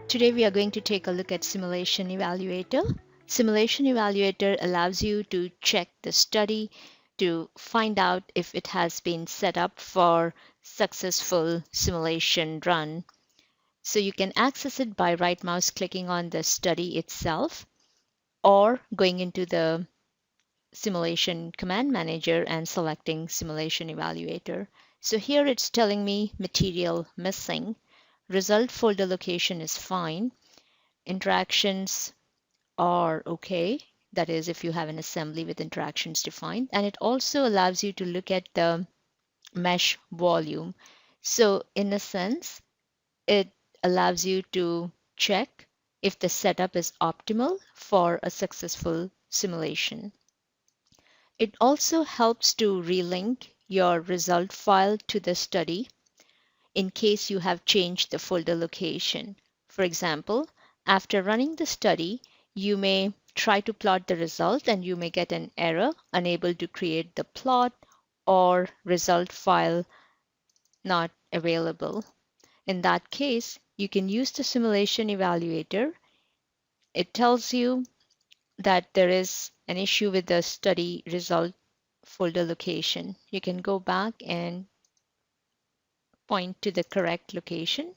Today we are going to take a look at Simulation Evaluator. Simulation Evaluator allows you to check the study to find out if it has been set up for successful simulation run. So you can access it by right mouse clicking on the study itself or going into the Simulation Command Manager and selecting Simulation Evaluator. So here it's telling me material missing. Result folder location is fine. Interactions are okay. That is, if you have an assembly with interactions defined. And it also allows you to look at the mesh volume. So in a sense, it allows you to check if the setup is optimal for a successful simulation. It also helps to relink your result file to the study in case you have changed the folder location. For example, after running the study, you may try to plot the result and you may get an error, unable to create the plot, or result file not available. In that case, you can use the Simulation Evaluator. It tells you that there is an issue with the study result folder location. You can go back and point to the correct location.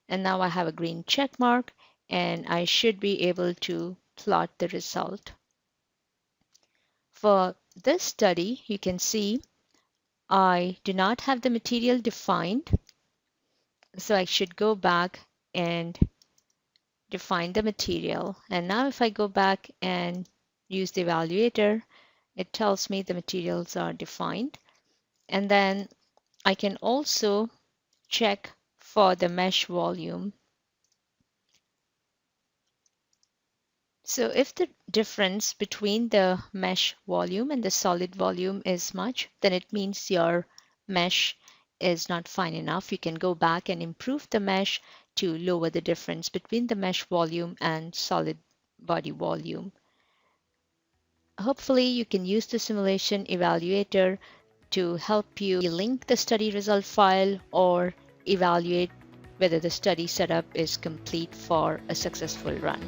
And now I have a green check mark and I should be able to plot the result. For this study, you can see I do not have the material defined. So I should go back and define the material. And now if I go back and use the evaluator, it tells me the materials are defined. And then I can also check for the mesh volume. So if the difference between the mesh volume and the solid volume is much, then it means your mesh is not fine enough. You can go back and improve the mesh to lower the difference between the mesh volume and solid body volume. Hopefully you can use the Simulation Evaluator to help you link the study result file or evaluate whether the study setup is complete for a successful run.